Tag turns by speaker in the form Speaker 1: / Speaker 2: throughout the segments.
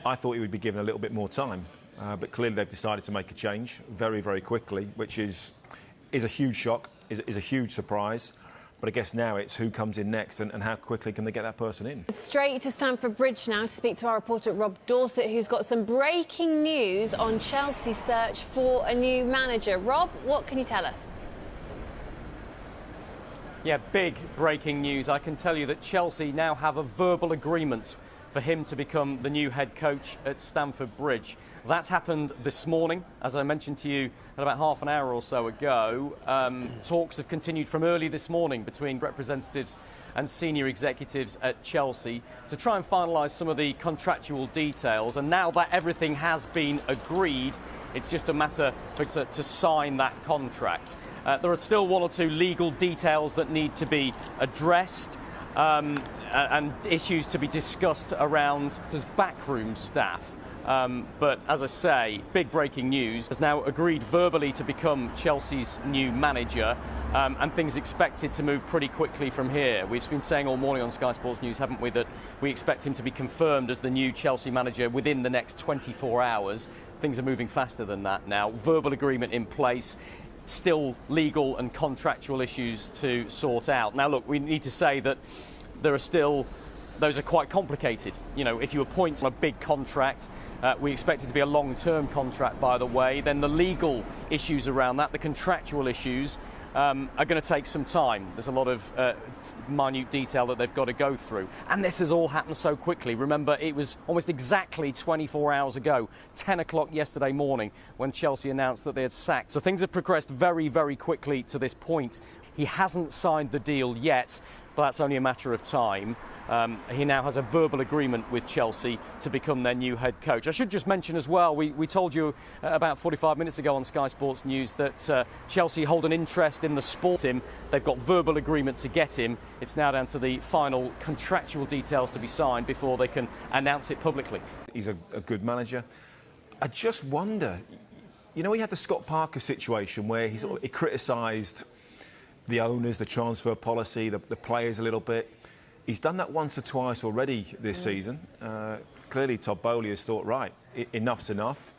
Speaker 1: I thought he would be given a little bit more time, but clearly they've decided to make a change very, very quickly, which is a huge shock, is a huge surprise. But I guess now it's who comes in next and how quickly can they get that person in.
Speaker 2: Straight to Stamford Bridge now to speak to our reporter Rob Dorset, who's got some breaking news on Chelsea's search for a new manager. Rob, what can you tell us?
Speaker 3: Yeah, big breaking news. I can tell you that Chelsea now have a verbal agreement for him to become the new head coach at Stamford Bridge. That's happened this morning, as I mentioned to you about half an hour or so ago. Talks have continued from early this morning between representatives and senior executives at Chelsea to try and finalise some of the contractual details. And now that everything has been agreed, it's just a matter to sign that contract. There are still one or two legal details that need to be addressed and issues to be discussed around his backroom staff. But as I say, big breaking news, has now agreed verbally to become Chelsea's new manager, and things expected to move pretty quickly from here. We've been saying all morning on Sky Sports News, haven't we, that we expect him to be confirmed as the new Chelsea manager within the next 24 hours. Things are moving faster than that now. Verbal agreement in place. Still legal and contractual issues to sort out. Now, look, we need to say that there are still, those are quite complicated. You know, if you appoint a big contract, we expect it to be a long-term contract, by the way, then the legal issues around that, the contractual issues, are going to take some time. There's a lot of minute detail that they've got to go through. And this has all happened so quickly. Remember, it was almost exactly 24 hours ago, 10 o'clock yesterday morning, when Chelsea announced that they had sacked. So things have progressed very, very quickly to this point. He hasn't signed the deal yet, but that's only a matter of time. He now has a verbal agreement with Chelsea to become their new head coach. I should just mention as well, we told you about 45 minutes ago on Sky Sports News that Chelsea hold an interest in the sport him. They've got verbal agreement to get him. It's now down to the final contractual details to be signed before they can announce it publicly.
Speaker 1: He's a good manager. I just wonder, you know, he had the Scott Parker situation where he criticised the owners, the transfer policy, the players a little bit. He's done that once or twice already this season. Clearly, Todd Boehly has thought, right, enough's enough.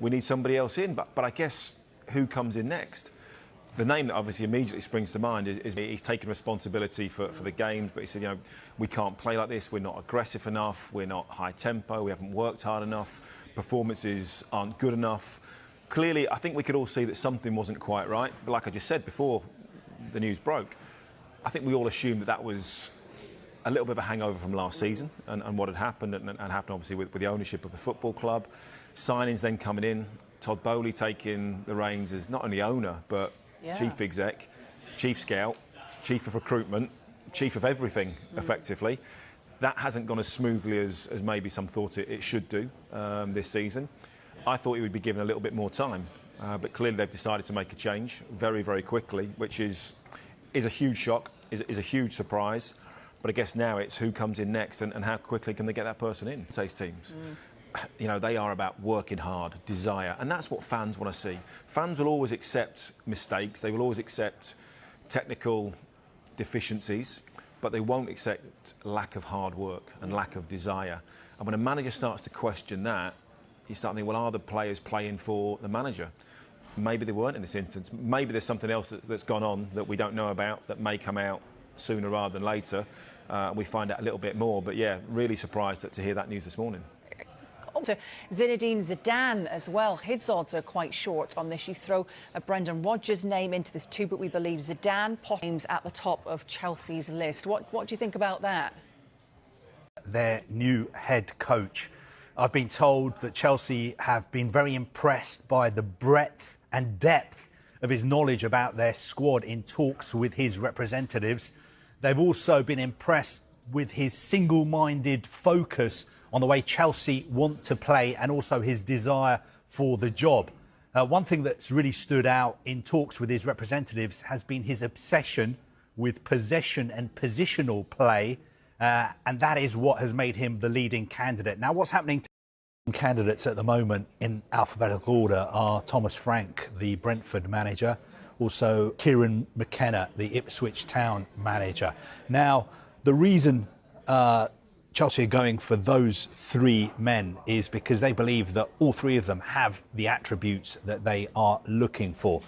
Speaker 1: We need somebody else in. But I guess who comes in next? The name that obviously immediately springs to mind is he's taken responsibility for the games, but he said, you know, we can't play like this. We're not aggressive enough. We're not high tempo. We haven't worked hard enough. Performances aren't good enough. Clearly, I think we could all see that something wasn't quite right. But like I just said before the news broke, I think we all assumed that was a little bit of a hangover from last season and what had happened and happened obviously with the ownership of the football club. Signings then coming in, Todd Boehly taking the reins as not only owner but chief exec, chief scout, chief of recruitment, chief of everything effectively. That hasn't gone as smoothly as maybe some thought it should do this season. I thought he would be given a little bit more time, but clearly they've decided to make a change very, very quickly, which is a huge shock, is a huge surprise. But I guess now it's who comes in next and how quickly can they get that person in. Today's teams, you know, they are about working hard, desire, and that's what fans want to see. Fans will always accept mistakes, they will always accept technical deficiencies, but they won't accept lack of hard work and lack of desire. And when a manager starts to question that, you start thinking, well, are the players playing for the manager? Maybe they weren't in this instance. Maybe there's something else that's gone on that we don't know about that may come out sooner rather than later. We find out a little bit more. But yeah, really surprised to hear that news this morning.
Speaker 4: To Zinedine Zidane as well. His odds are quite short on this. You throw a Brendan Rodgers' name into this too, but we believe Zidane names at the top of Chelsea's list. What do you think about that?
Speaker 5: Their new head coach. I've been told that Chelsea have been very impressed by the breadth and depth of his knowledge about their squad in talks with his representatives. They've also been impressed with his single-minded focus on the way Chelsea want to play and also his desire for the job. One thing that's really stood out in talks with his representatives has been his obsession with possession and positional play, and that is what has made him the leading candidate. Now, what's happening to candidates at the moment in alphabetical order are Thomas Frank, the Brentford manager, also Kieran McKenna, the Ipswich Town manager. Now, the reason Chelsea are going for those three men is because they believe that all three of them have the attributes that they are looking for.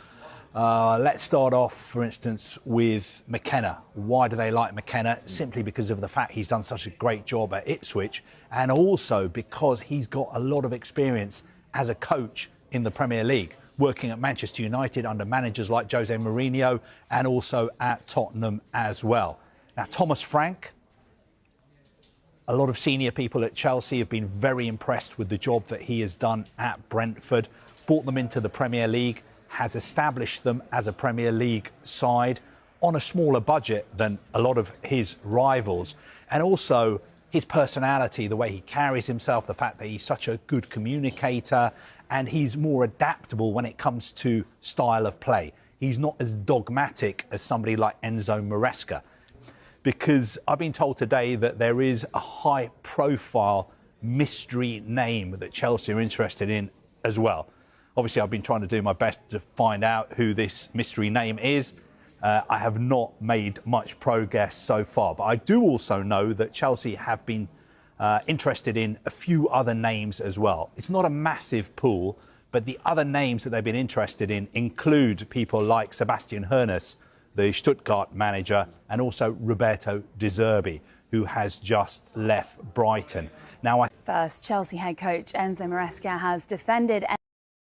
Speaker 5: Let's start off, for instance, with McKenna. Why do they like McKenna? Simply because of the fact he's done such a great job at Ipswich, and also because he's got a lot of experience as a coach in the Premier League, working at Manchester United under managers like Jose Mourinho and also at Tottenham as well. Now, Thomas Frank, a lot of senior people at Chelsea have been very impressed with the job that he has done at Brentford, brought them into the Premier League, has established them as a Premier League side on a smaller budget than a lot of his rivals. And also his personality, the way he carries himself, the fact that he's such a good communicator, and he's more adaptable when it comes to style of play. He's not as dogmatic as somebody like Enzo Maresca. Because I've been told today that there is a high-profile mystery name that Chelsea are interested in as well. Obviously, I've been trying to do my best to find out who this mystery name is. I have not made much progress so far, but I do also know that Chelsea have been interested in a few other names as well. It's not a massive pool, but the other names that they've been interested in include people like Sebastian Hoeneß, the Stuttgart manager, and also Roberto De Zerbi, who has just left Brighton. Now,
Speaker 6: First, Chelsea head coach Enzo Maresca has defended